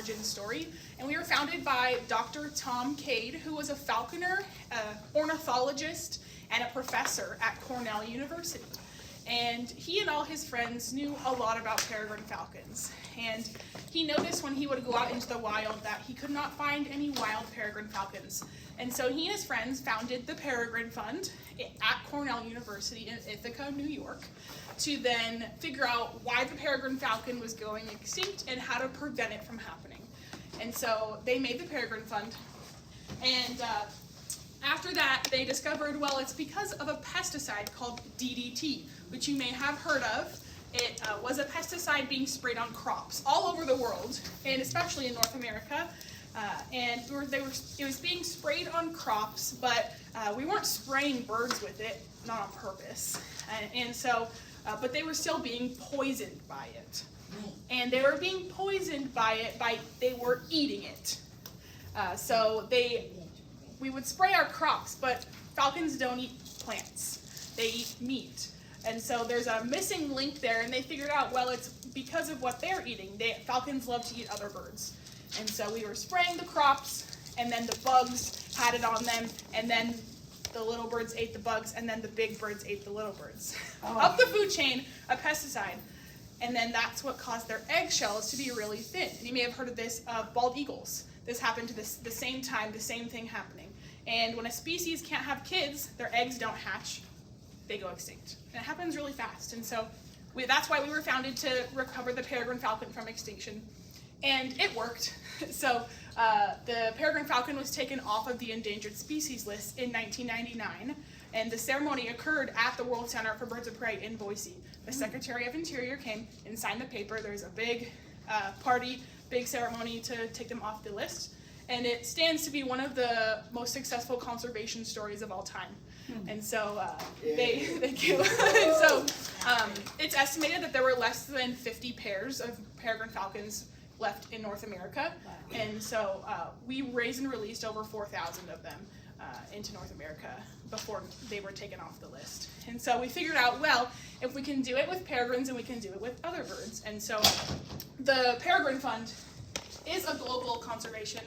origin story. And we were founded by Dr. Tom Cade, who was a falconer, ornithologist, and a professor at Cornell University. And he and all his friends knew a lot about peregrine falcons. And he noticed when he would go out into the wild that he could not find any wild peregrine falcons. And so he and his friends founded the Peregrine Fund at Cornell University in Ithaca, New York, to then figure out why the peregrine falcon was going extinct and how to prevent it from happening. And so they made the Peregrine Fund. And after that, they discovered, well, it's because of a pesticide called DDT, which you may have heard of. It was a pesticide being sprayed on crops all over the world, and especially in North America. It was being sprayed on crops, but we weren't spraying birds with it, not on purpose. But they were still being poisoned by it. And they were being poisoned by it they were eating it. We would spray our crops, but falcons don't eat plants. They eat meat. And so there's a missing link there, and they figured out, well, it's because of what they're eating. Falcons love to eat other birds. And so we were spraying the crops, and then the bugs had it on them, and then the little birds ate the bugs, and then the big birds ate the little birds. Oh. Up the food chain, a pesticide. And then that's what caused their eggshells to be really thin. And you may have heard of this, bald eagles. This happened to the same time, the same thing happening. And when a species can't have kids, their eggs don't hatch, they go extinct. And it happens really fast. And so that's why we were founded, to recover the peregrine falcon from extinction. And it worked. So the peregrine falcon was taken off of the endangered species list in 1999. And the ceremony occurred at the World Center for Birds of Prey in Boise. The Secretary of Interior came and signed the paper. There was a big party, big ceremony to take them off the list. And it stands to be one of the most successful conservation stories of all time. And so thank you. And so it's estimated that there were less than 50 pairs of peregrine falcons left in North America. Wow. And so we raised and released over 4,000 of them into North America before they were taken off the list. And so we figured out, well, if we can do it with peregrines, and we can do it with other birds. And so the Peregrine Fund is a global conservation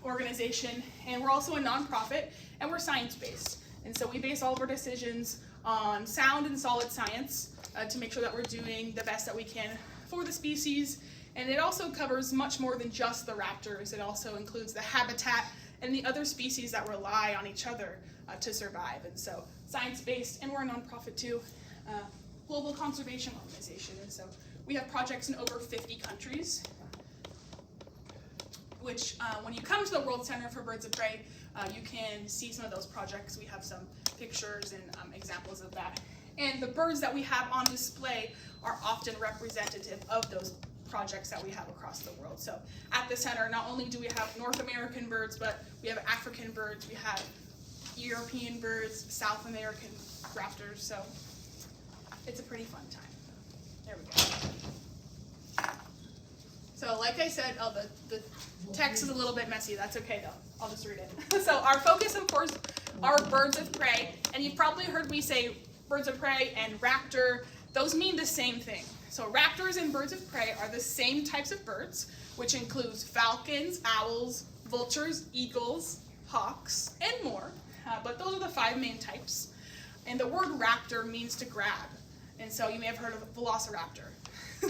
organization, and we're also a nonprofit, and we're science-based. And so we base all of our decisions on sound and solid science to make sure that we're doing the best that we can for the species. And it also covers much more than just the raptors. It also includes the habitat and the other species that rely on each other to survive. And so science-based, and we're a nonprofit too, global conservation organization. And so we have projects in over 50 countries, which when you come to the World Center for Birds of Prey, you can see some of those projects. We have some pictures and examples of that. And the birds that we have on display are often representative of those projects that we have across the world. So at the center, not only do we have North American birds, but we have African birds, we have European birds, South American raptors. So it's a pretty fun time. There we go. So like I said, the text is a little bit messy. That's okay though. I'll just read it. So our focus, of course, are birds of prey. And you've probably heard me say birds of prey and raptor. Those mean the same thing. So raptors and birds of prey are the same types of birds, which includes falcons, owls, vultures, eagles, hawks, and more. But those are the 5 main types. And the word raptor means to grab. And so you may have heard of velociraptor.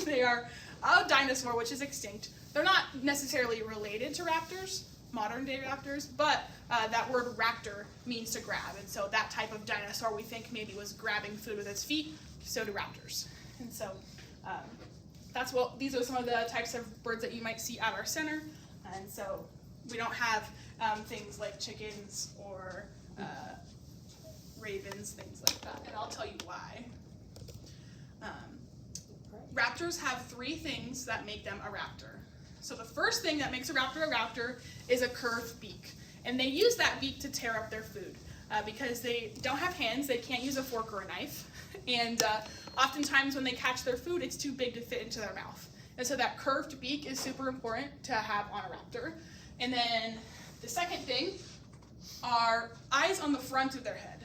They are a dinosaur which is extinct. They're not necessarily related to raptors, modern day raptors, but that word raptor means to grab. And so that type of dinosaur we think maybe was grabbing food with its feet, so do raptors. And so these are some of the types of birds that you might see at our center. And so we don't have things like chickens or ravens, things like that. And I'll tell you why. Raptors have 3 things that make them a raptor. So the first thing that makes a raptor is a curved beak. And they use that beak to tear up their food because they don't have hands, they can't use a fork or a knife. And oftentimes when they catch their food, it's too big to fit into their mouth. And so that curved beak is super important to have on a raptor. And then the second thing are eyes on the front of their head.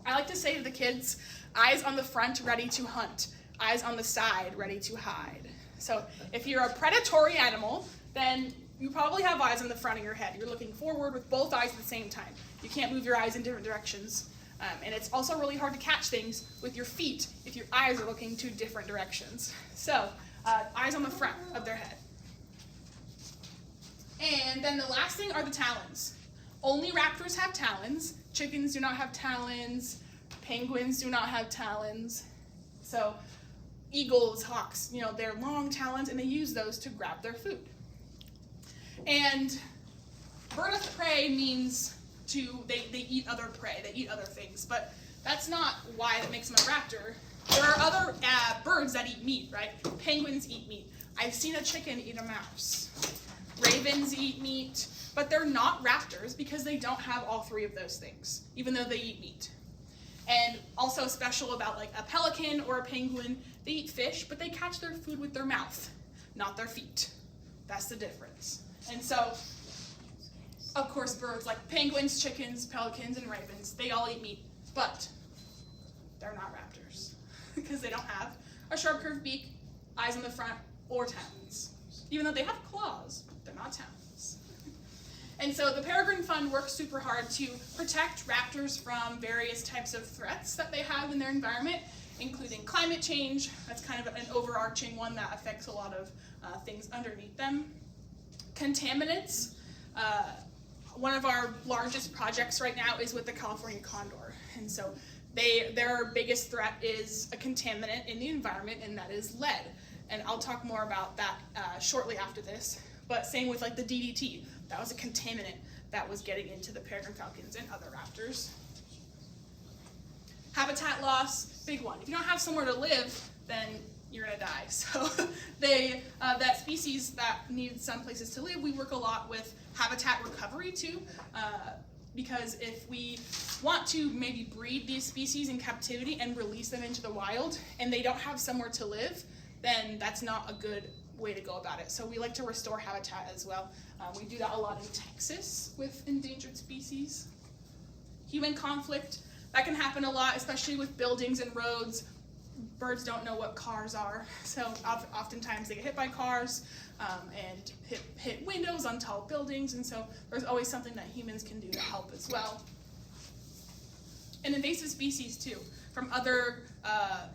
I like to say to the kids, eyes on the front, ready to hunt. eyes on the side, ready to hide. So if you're a predatory animal, then you probably have eyes on the front of your head. You're looking forward with both eyes at the same time. You can't move your eyes in different directions. And it's also really hard to catch things with your feet if your eyes are looking to different directions. So eyes on the front of their head. And then the last thing are the talons. Only raptors have talons. Chickens do not have talons. Penguins do not have talons. So eagles, hawks, they're long talons, and they use those to grab their food. And bird of prey means they eat other prey, they eat other things, but that's not why that makes them a raptor. There are other birds that eat meat, right? Penguins eat meat. I've seen a chicken eat a mouse. Ravens eat meat, but they're not raptors because they don't have all three of those things, even though they eat meat. And also special about like a pelican or a penguin, they eat fish, but they catch their food with their mouth, not their feet. That's the difference. And so, of course, birds like penguins, chickens, pelicans, and ravens, they all eat meat, but they're not raptors because they don't have a sharp curved beak, eyes on the front, or talons. Even though they have claws, they're not talons. And so the Peregrine Fund works super hard to protect raptors from various types of threats that they have in their environment, including climate change. That's kind of an overarching one that affects a lot of things underneath them. Contaminants. One of our largest projects right now is with the California condor. And so their biggest threat is a contaminant in the environment, and that is lead. And I'll talk more about that shortly after this. But same with like the DDT. That was a contaminant that was getting into the peregrine falcons and other raptors. Habitat loss, big one. If you don't have somewhere to live, then you're gonna die. So that species that needs some places to live, we work a lot with habitat recovery too, because if we want to maybe breed these species in captivity and release them into the wild, and they don't have somewhere to live, then that's not a good way to go about it. So we like to restore habitat as well. We do that a lot in Texas with endangered species. Human conflict, that can happen a lot, especially with buildings and roads. Birds don't know what cars are, so oftentimes they get hit by cars and hit windows on tall buildings, and so there's always something that humans can do to help as well. And invasive species too, from other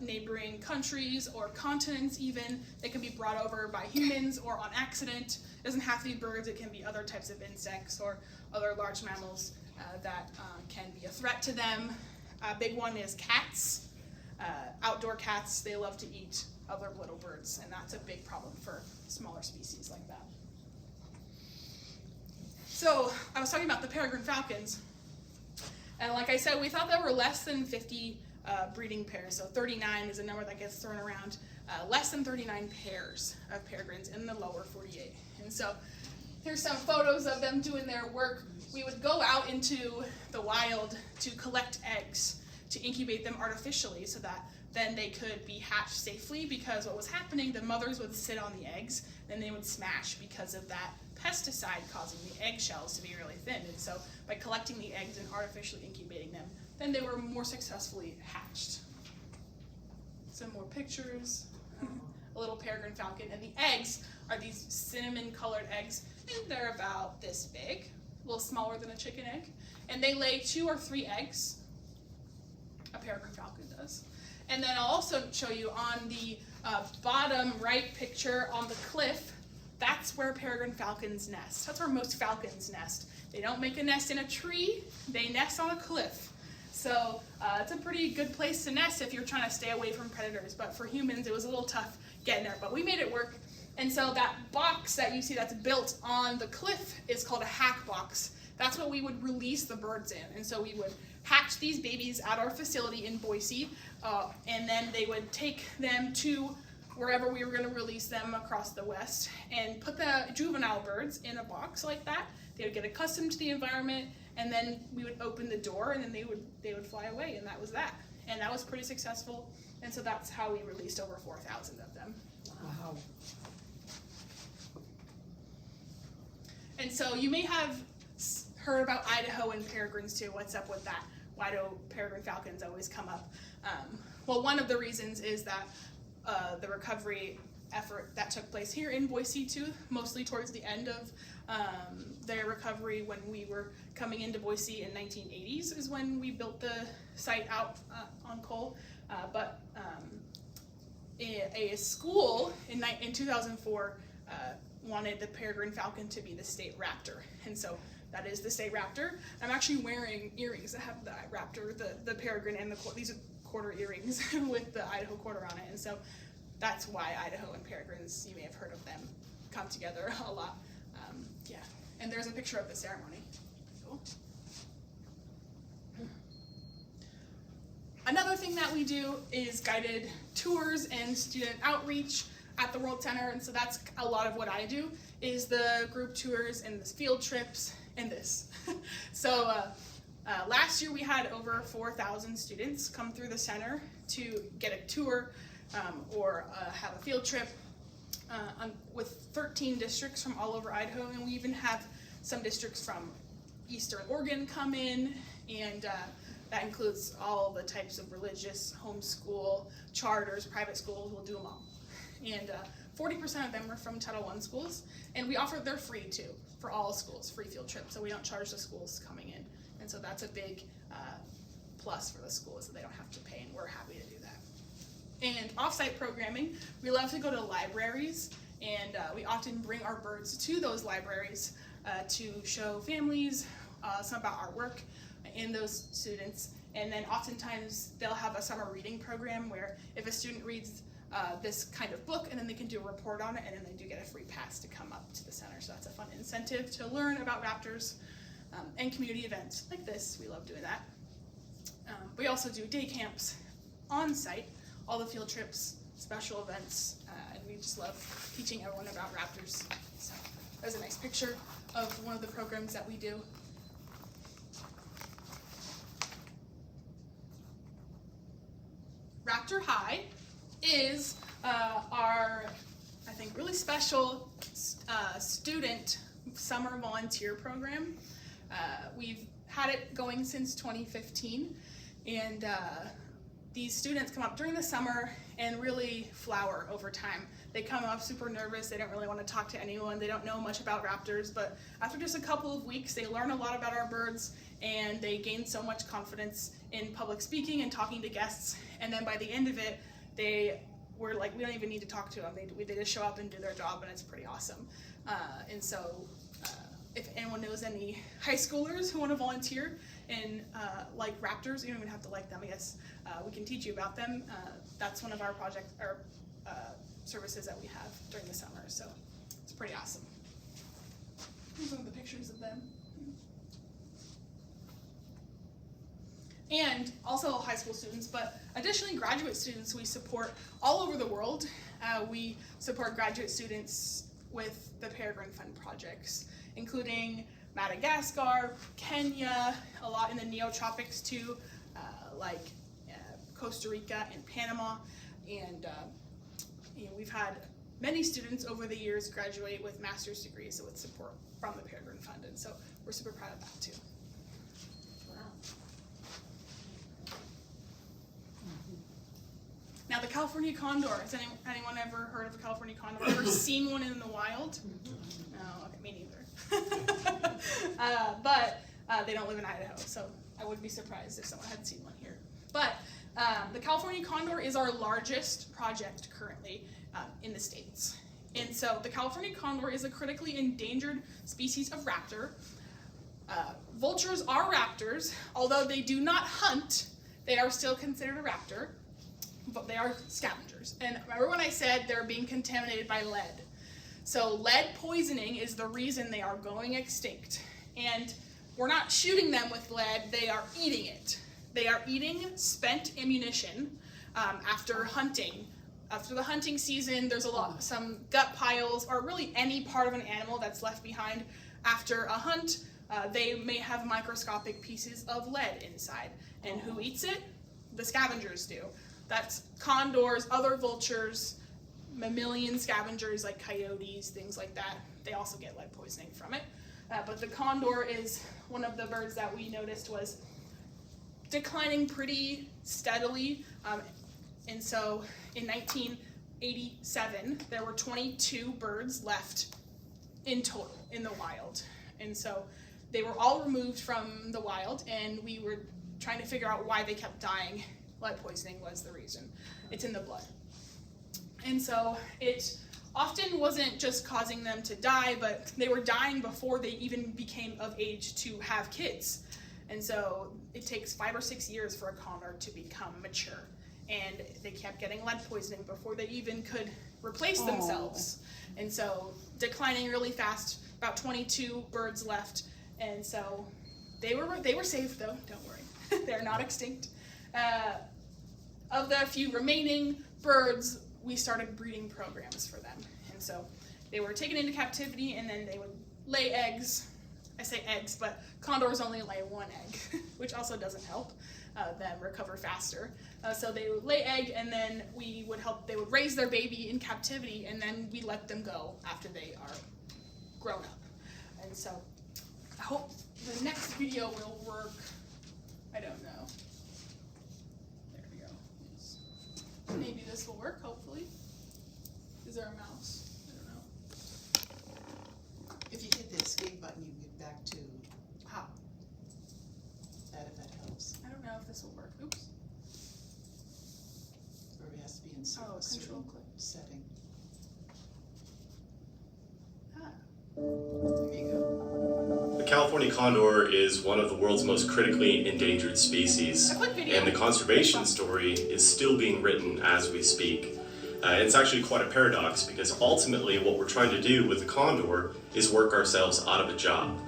neighboring countries or continents even. They can be brought over by humans or on accident. It doesn't have to be birds, it can be other types of insects or other large mammals that can be a threat to them. A big one is cats. Outdoor cats, they love to eat other little birds, and that's a big problem for smaller species like that. So I was talking about the peregrine falcons, and like I said, we thought there were less than 50 breeding pairs, so 39 is a number that gets thrown around, less than 39 pairs of peregrines in the lower 48. And so here's some photos of them doing their work. We would go out into the wild to collect eggs, to incubate them artificially so that then they could be hatched safely, because what was happening, the mothers would sit on the eggs, then they would smash because of that pesticide causing the eggshells to be really thin. And so by collecting the eggs and artificially incubating them, then they were more successfully hatched. Some more pictures. A little peregrine falcon, and the eggs are these cinnamon colored eggs, and they're about this big, a little smaller than a chicken egg, and they lay 2 or 3 eggs. A peregrine falcon does. And then I'll also show you on the bottom right picture on the cliff, that's where peregrine falcons nest. That's where most falcons nest. They don't make a nest in a tree, they nest on a cliff. So it's a pretty good place to nest if you're trying to stay away from predators, but for humans it was a little tough getting there, but we made it work. And so that box that you see that's built on the cliff is called a hack box. That's what we would release the birds in. And so we would hatch these babies at our facility in Boise, and then they would take them to wherever we were going to release them across the West, and put the juvenile birds in a box like that. They would get accustomed to the environment, and then we would open the door, and then they would fly away, and that was that. And that was pretty successful, and so that's how we released over 4,000 of them. Wow. And so you may have heard about Idaho and peregrines too. What's up with that? Why do peregrine falcons always come up? Well, one of the reasons is that the recovery effort that took place here in Boise too, mostly towards the end of their recovery when we were coming into Boise in 1980s is when we built the site out on coal. But a school in 2004 wanted the Peregrine falcon to be the state raptor, and so that is the state raptor. I'm actually wearing earrings that have the raptor, the Peregrine, and these are quarter earrings with the Idaho quarter on it, and so that's why Idaho and Peregrines, you may have heard of them, come together a lot. Yeah, and there's a picture of the ceremony. Cool. Another thing that we do is guided tours and student outreach at the World Center, and so that's a lot of what I do, is the group tours and the field trips and this. So last year we had over 4,000 students come through the center to get a tour or have a field trip with 13 districts from all over Idaho, and we even have some districts from Eastern Oregon come in, and that includes all the types of religious, homeschool, charters, private schools. We'll do them all. And 40% of them are from Title I schools, and we offer, they're free too, for all schools, free field trips, so we don't charge the schools coming in. And so that's a big plus for the schools, that they don't have to pay, and we're happy to do that. And off-site programming, we love to go to libraries, and we often bring our birds to those libraries to show families some about our work and those students. And then oftentimes they'll have a summer reading program where if a student reads this kind of book, and then they can do a report on it, and then they do get a free pass to come up to the center. So that's a fun incentive to learn about raptors, and community events like this. We love doing that. We also do day camps on site, all the field trips, special events, and we just love teaching everyone about raptors. So there's a nice picture of one of the programs that we do. Raptor High is our, I think, really special student summer volunteer program. We've had it going since 2015, and these students come up during the summer and really flower over time. They come up super nervous, they don't really want to talk to anyone, they don't know much about raptors, but after just a couple of weeks they learn a lot about our birds, and they gain so much confidence in public speaking and talking to guests, and then by the end of it, they were like, we don't even need to talk to them, they just show up and do their job, and it's pretty awesome. And so if anyone knows any high schoolers who want to volunteer and like raptors, you don't even have to like them, I guess, we can teach you about them. That's one of our services that we have during the summer, so it's pretty awesome. Here's some of the pictures of them. And also high school students, but additionally graduate students we support all over the world. We support graduate students with the Peregrine Fund projects, including Madagascar, Kenya, a lot in the neotropics too, like Costa Rica and Panama, and we've had many students over the years graduate with master's degrees with support from the Peregrine Fund, and so we're super proud of that too. Now the California condor, has anyone ever heard of a California condor? Ever seen one in the wild? No, okay, me neither. But they don't live in Idaho, so I would be surprised if someone had seen one here. But the California condor is our largest project currently in the States. And so the California condor is a critically endangered species of raptor. Vultures are raptors, although they do not hunt, they are still considered a raptor. But they are scavengers. And remember when I said they're being contaminated by lead? So lead poisoning is the reason they are going extinct. And we're not shooting them with lead, they are eating it. They are eating spent ammunition after hunting. After the hunting season, there's some gut piles, or really any part of an animal that's left behind after a hunt. They may have microscopic pieces of lead inside. And who eats it? The scavengers do. That's condors, other vultures, mammalian scavengers like coyotes, things like that. They also get lead poisoning from it. But the condor is one of the birds that we noticed was declining pretty steadily. And so in 1987, there were 22 birds left in total in the wild. And so they were all removed from the wild, and we were trying to figure out why they kept dying. Lead poisoning was the reason. It's in the blood. And so it often wasn't just causing them to die, but they were dying before they even became of age to have kids. And so it takes 5 or 6 years for a condor to become mature. And they kept getting lead poisoning before they even could replace themselves. And so declining really fast, about 22 birds left. And so they were saved though, don't worry. They're not extinct. Of the few remaining birds, we started breeding programs for them. And so they were taken into captivity, and then they would lay eggs. I say eggs, but condors only lay one egg, which also doesn't help them recover faster. So they would lay egg, and then they would raise their baby in captivity, and then we let them go after they are grown up. And so I hope the next video will work. I don't know. There we go. Yes. Maybe this will work, hopefully. Is there a mouse? I don't know. If you hit the escape button, you can get back to how. If that helps. I don't know if this will work. Oops. Or it has to be in some Control certain click. setting. Ah. There you go. The California condor is one of the world's most critically endangered species, A quick video. and the conservation story is still being written as we speak. It's actually quite a paradox, because ultimately what we're trying to do with the condor is work ourselves out of a job.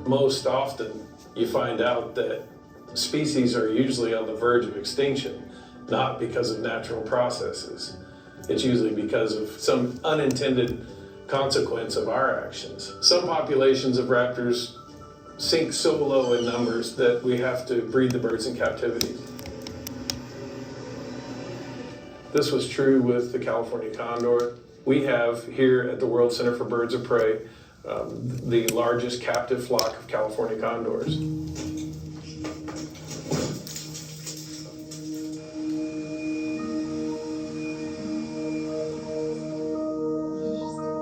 Most often you find out that species are usually on the verge of extinction, not because of natural processes. It's usually because of some unintended consequence of our actions. Some populations of raptors sink so low in numbers that we have to breed the birds in captivity. This was true with the California condor. We have here at the World Center for Birds of Prey the largest captive flock of California condors.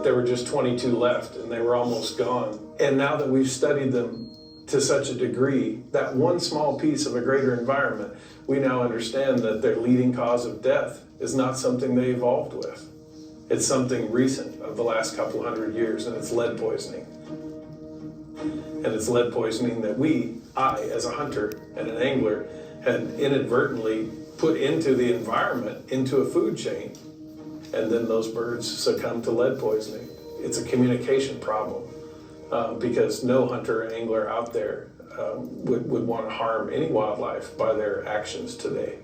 There were just 22 left, and they were almost gone. And now that we've studied them to such a degree, that one small piece of a greater environment, we now understand that their leading cause of death is not something they evolved with. It's something recent of the last couple hundred years, and it's lead poisoning. And it's lead poisoning that I, as a hunter and an angler, had inadvertently put into the environment, into a food chain, and then those birds succumb to lead poisoning. It's a communication problem, because no hunter or angler out there would want to harm any wildlife by their actions today.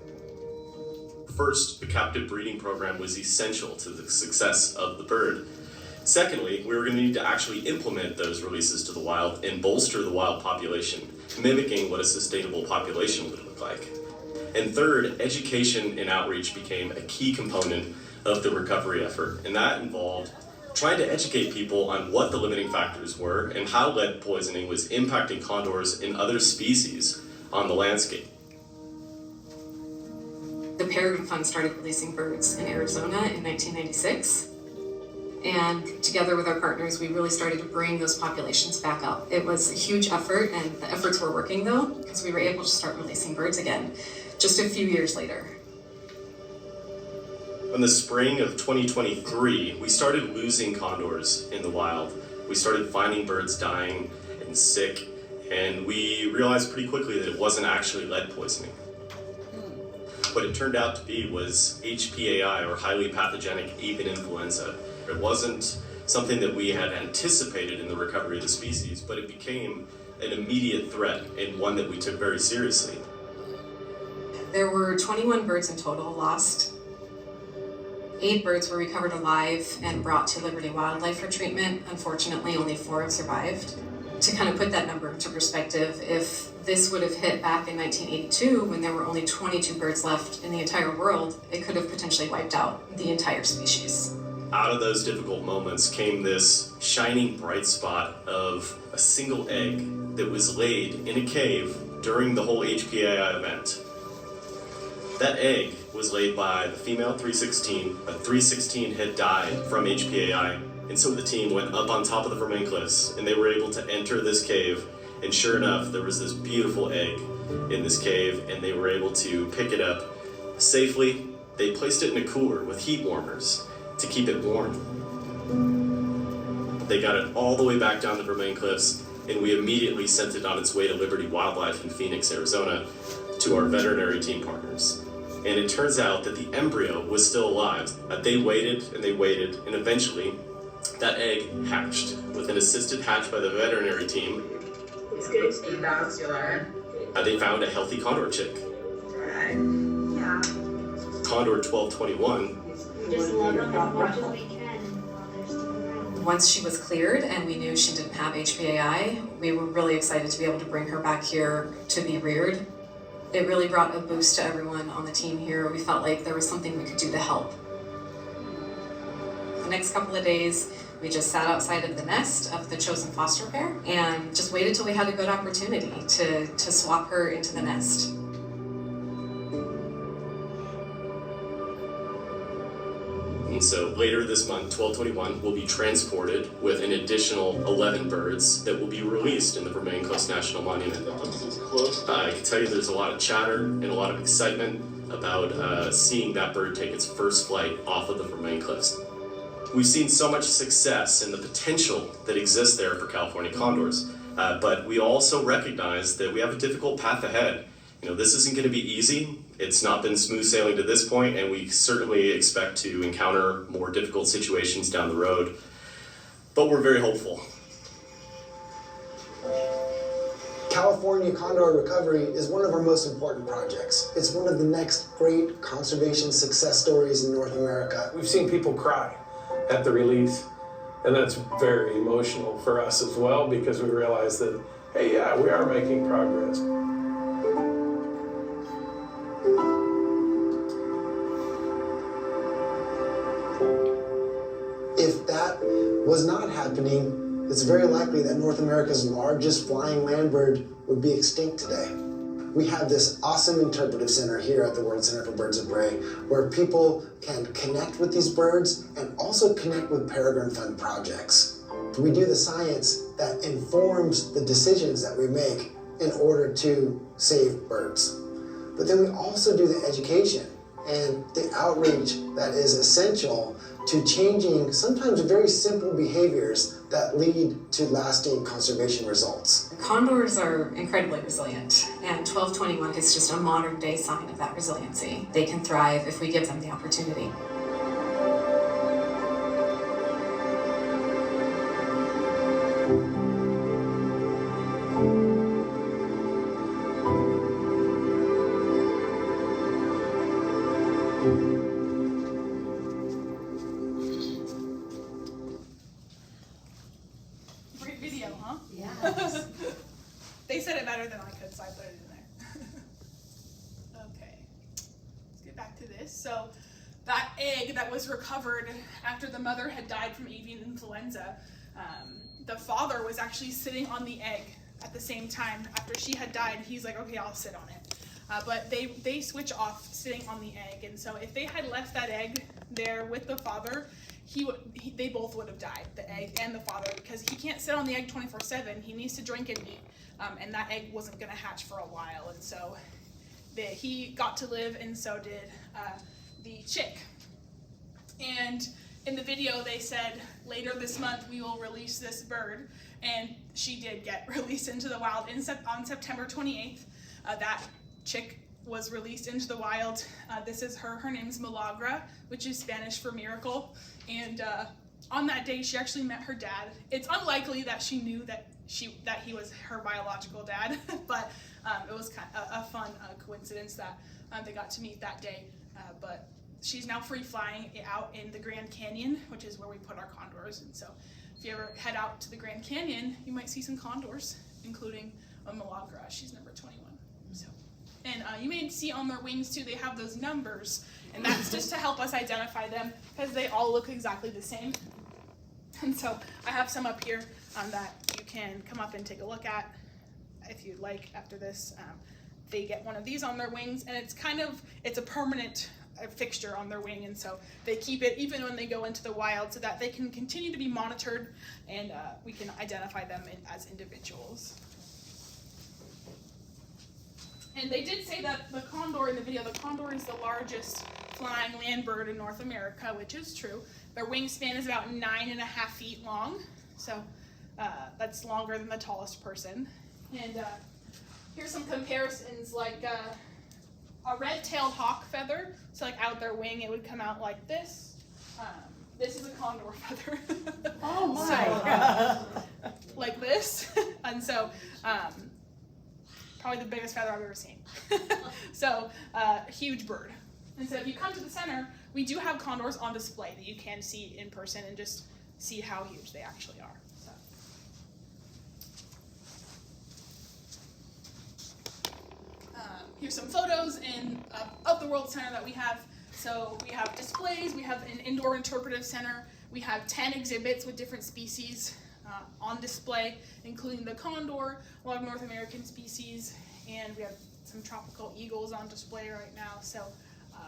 First, the captive breeding program was essential to the success of the bird. Secondly, we were going to need to actually implement those releases to the wild and bolster the wild population, mimicking what a sustainable population would look like. And third, education and outreach became a key component of the recovery effort, and that involved trying to educate people on what the limiting factors were and how lead poisoning was impacting condors and other species on the landscape. The Peregrine Fund started releasing birds in Arizona in 1996. And together with our partners, we really started to bring those populations back up. It was a huge effort, and the efforts were working though, because we were able to start releasing birds again just a few years later. In the spring of 2023, we started losing condors in the wild. We started finding birds dying and sick, and we realized pretty quickly that it wasn't actually lead poisoning. What it turned out to be was HPAI, or highly pathogenic avian influenza. It wasn't something that we had anticipated in the recovery of the species, but it became an immediate threat and one that we took very seriously. There were 21 birds in total lost. 8 birds were recovered alive and brought to Liberty Wildlife for treatment. Unfortunately, only 4 have survived. To kind of put that number into perspective, if this would have hit back in 1982, when there were only 22 birds left in the entire world, it could have potentially wiped out the entire species. Out of those difficult moments came this shining bright spot of a single egg that was laid in a cave during the whole HPAI event. That egg was laid by the female 316. A 316 had died from HPAI, and so the team went up on top of the Vermain Cliffs, and they were able to enter this cave, and sure enough, there was this beautiful egg in this cave, and they were able to pick it up safely. They placed it in a cooler with heat warmers to keep it warm. They got it all the way back down the Vermain Cliffs, and we immediately sent it on its way to Liberty Wildlife in Phoenix, Arizona, to our veterinary team partners. And it turns out that the embryo was still alive. They waited, and eventually that egg hatched with an assisted hatch by the veterinary team. It's good to be vascular. They found a healthy condor chick. Right. Yeah. Condor 1221. Just love them as much as we can while they're still around. Once she was cleared and we knew she didn't have HPAI, we were really excited to be able to bring her back here to be reared. It really brought a boost to everyone on the team here. We felt like there was something we could do to help. The next couple of days, we just sat outside of the nest of the chosen foster pair and just waited till we had a good opportunity to swap her into the nest. And so later this month, 1221, will be transported with an additional 11 birds that will be released in the Vermain Cliffs National Monument. I can tell you there's a lot of chatter and a lot of excitement about seeing that bird take its first flight off of the Vermain Cliffs. We've seen so much success and the potential that exists there for California condors, but we also recognize that we have a difficult path ahead. You know, this isn't going to be easy. It's not been smooth sailing to this point, and we certainly expect to encounter more difficult situations down the road. But we're very hopeful. California condor recovery is one of our most important projects. It's one of the next great conservation success stories in North America. We've seen people cry at the release, and that's very emotional for us as well, because we realize that, hey, yeah, we are making progress. If that was not happening, it's very likely that North America's largest flying land bird would be extinct today. We have this awesome interpretive center here at the World Center for Birds of Prey, where people can connect with these birds and also connect with Peregrine Fund projects. We do the science that informs the decisions that we make in order to save birds. But then we also do the education and the outreach that is essential to changing sometimes very simple behaviors that lead to lasting conservation results. Condors are incredibly resilient, and 1221 is just a modern day sign of that resiliency. They can thrive if we give them the opportunity. Great video, huh? Yeah. They said it better than I could, so I put it in there. Okay, let's get back to this. So that egg that was recovered after the mother had died from avian influenza, the father was actually sitting on the egg at the same time. After she had died, he's like, okay, I'll sit on it. But they switch off sitting on the egg, and so if they had left that egg there with the father, they both would have died, the egg and the father, because he can't sit on the egg 24/7. He needs to drink and eat, and that egg wasn't going to hatch for a while, and so he got to live, and so did the chick. And in the video, they said later this month we will release this bird, and she did get released into the wild on September 28th. That chick was released into the wild. This is her name's Milagro, which is Spanish for miracle. And on that day, she actually met her dad. It's unlikely that she knew that he was her biological dad, but it was kind of a fun coincidence that they got to meet that day. But she's now free flying out in the Grand Canyon, which is where we put our condors. And so if you ever head out to the Grand Canyon, you might see some condors, including a Milagro. She's number 21. So. And you may see on their wings too, they have those numbers, and that's just to help us identify them, because they all look exactly the same. And so I have some up here that you can come up and take a look at if you'd like after this. they get one of these on their wings, and it's a permanent fixture on their wing, and so they keep it even when they go into the wild so that they can continue to be monitored, and we can identify them as individuals. And they did say that the condor in the video, the condor is the largest flying land bird in North America, which is true. Their wingspan is about 9.5 feet long, so that's longer than the tallest person. And here's some comparisons, like a red-tailed hawk feather, so like out their wing it would come out like this. This is a condor feather. Oh my! So, like this, and so probably the biggest feather I've ever seen. So huge bird. And so if you come to the center, we do have condors on display that you can see in person and just see how huge they actually are. So. Here's some photos of the World Center that we have. So we have displays, we have an indoor interpretive center, we have 10 exhibits with different species on display, including the condor, a lot of North American species, and we have some tropical eagles on display right now. So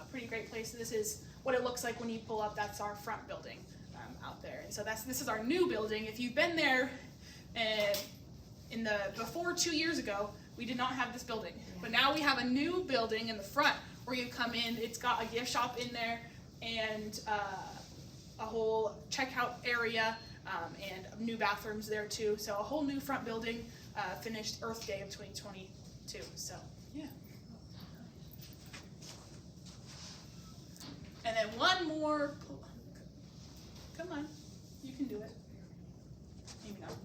pretty great place. This is what it looks like when you pull up. That's our front building out there. And so this is our new building. If you've been there before 2 years ago, we did not have this building. But now we have a new building in the front where you come in. It's got a gift shop in there and a whole checkout area and new bathrooms there too. So a whole new front building, finished Earth Day of 2022. So yeah. And then one more. Come on, you can do it. Maybe not.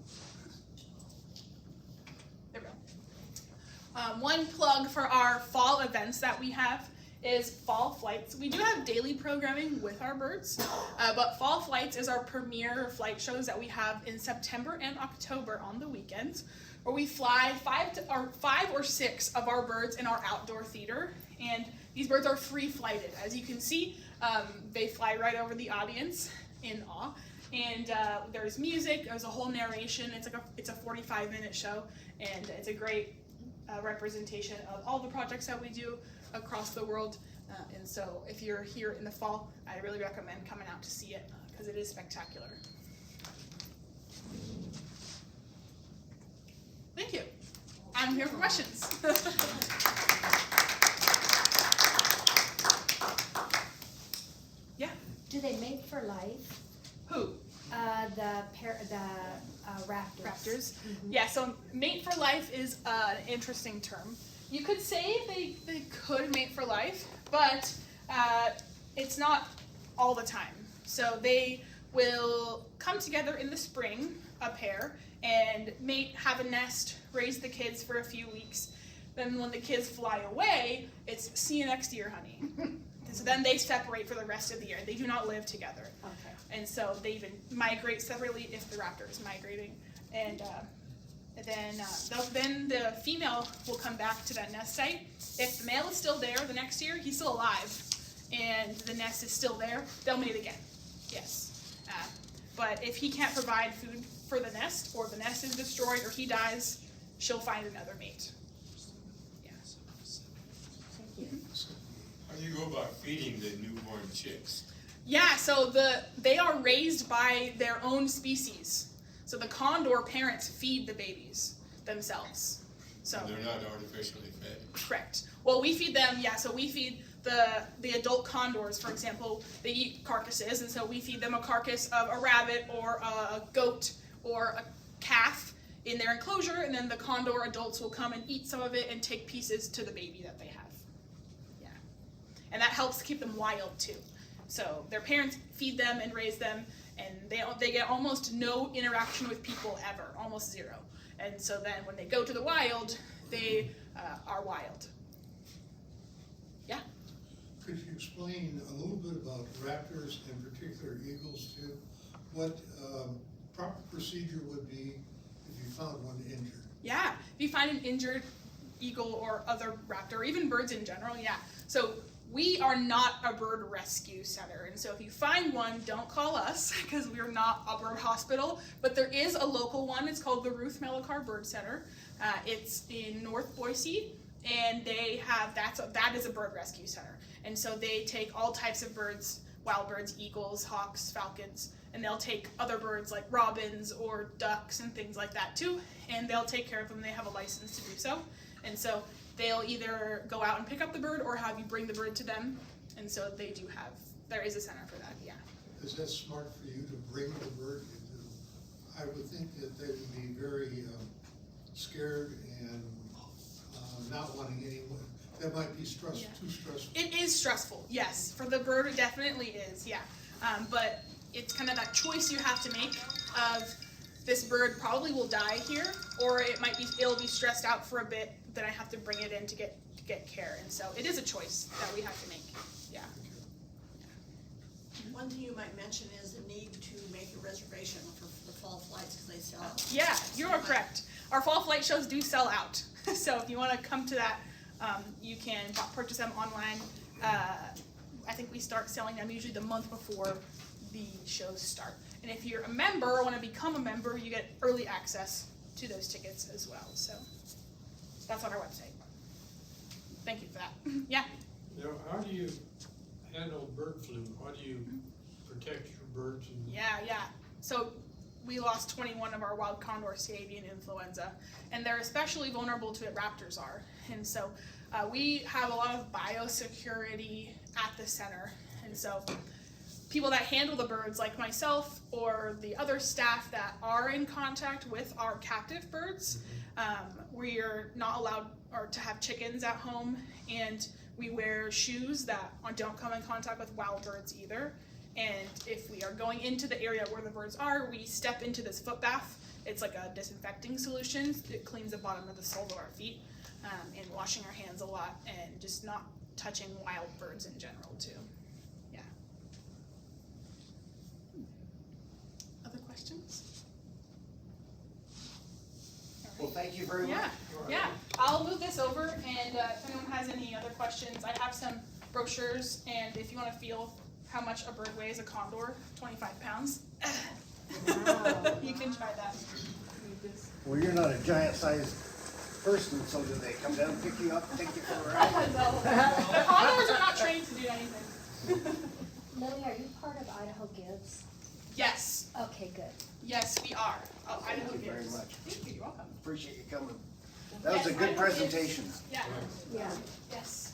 There we go. One plug for our fall events that we have is Fall Flights. We do have daily programming with our birds, but Fall Flights is our premier flight shows that we have in September and October on the weekends, where we fly 5 or 6 of our birds in our outdoor theater, and these birds are free flighted. As you can see, they fly right over the audience in awe, and there's music, there's a whole narration. It's a 45-minute show, and it's a great representation of all the projects that we do across the world. And so if you're here in the fall, I really recommend coming out to see it because it is spectacular. Thank you. I'm here for questions. Yeah. Do they mate for life? Who? The raptors. Raptors. Mm-hmm. Yeah, so mate for life is an interesting term. You could say they could mate for life, but it's not all the time. So they will come together in the spring, a pair, and mate, have a nest, raise the kids for a few weeks. Then when the kids fly away, it's see you next year, honey. So then they separate for the rest of the year. They do not live together. Okay. And so they even migrate separately if the raptor is migrating. And then the female will come back to that nest site. If the male is still there the next year, he's still alive, and the nest is still there, they'll mate again. Yes. But if he can't provide food for the nest, or the nest is destroyed, or he dies, she'll find another mate. Yeah. Thank you. How do you go about feeding the newborn chicks? Yeah, so they are raised by their own species. So the condor parents feed the babies themselves. So they're not artificially fed. Correct. Well, we feed them, yeah, so we feed the adult condors, for example, they eat carcasses, and so we feed them a carcass of a rabbit or a goat or a calf in their enclosure, and then the condor adults will come and eat some of it and take pieces to the baby that they have. Yeah. And that helps keep them wild too. So their parents feed them and raise them, and they get almost no interaction with people ever, almost zero. And so then when they go to the wild, they are wild. Yeah? Could you explain a little bit about raptors, in particular eagles too? What proper procedure would be if you found one injured? Yeah, if you find an injured eagle or other raptor, or even birds in general, yeah. So we are not a bird rescue center, and so if you find one, don't call us, because we're not a bird hospital, but there is a local one. It's called the Ruth Mellicar Bird Center. It's in North Boise, and they have that is a bird rescue center, and so they take all types of birds, wild birds, eagles, hawks, falcons, and they'll take other birds like robins or ducks and things like that too, and they'll take care of them. They have a license to do so, and so they'll either go out and pick up the bird or have you bring the bird to them, and so there is a center for that, yeah. Is that smart for you to bring the bird into? I would think that they would be very scared and not wanting anyone. That might be too stressful. It is stressful, yes. For the bird, it definitely is, yeah. But it's kind of that choice you have to make of this bird probably will die here, or it'll be stressed out for a bit, then I have to bring it in to get care. And so it is a choice that we have to make, yeah. One thing you might mention is the need to make a reservation for the fall flights because they sell out. Yeah, you are correct. Our fall flight shows do sell out. So if you want to come to that, you can purchase them online. I think we start selling them usually the month before the shows start. And if you're a member or want to become a member, you get early access to those tickets as well. So that's on our website. Thank you for that. Yeah. Now, how do you handle bird flu? How do you protect your birds? Yeah. So we lost 21 of our wild condors to avian influenza, and they're especially vulnerable to it, raptors are. And so we have a lot of biosecurity at the center. And so people that handle the birds, like myself or the other staff that are in contact with our captive birds, we're not allowed to have chickens at home, and we wear shoes that don't come in contact with wild birds either. And if we are going into the area where the birds are, we step into this foot bath. It's like a disinfecting solution. It cleans the bottom of the soles of our feet, and washing our hands a lot, and just not touching wild birds in general too. Yeah. Other questions? Well, thank you very much. Yeah. I'll move this over, and if anyone has any other questions, I have some brochures, and if you want to feel how much a bird weighs, a condor, 25 pounds. Wow. You can try that. Well, you're not a giant-sized person, so do they come down and pick you up and take you for a ride? No. The condors are not trained to do anything. Lily, are you part of Idaho Gives? Yes. Okay, good. Yes, we are. Oh, Idaho Thank you very Gives. much. Thank you. You're welcome. Appreciate you coming. That was a good presentation. Yeah. Yeah. Yes.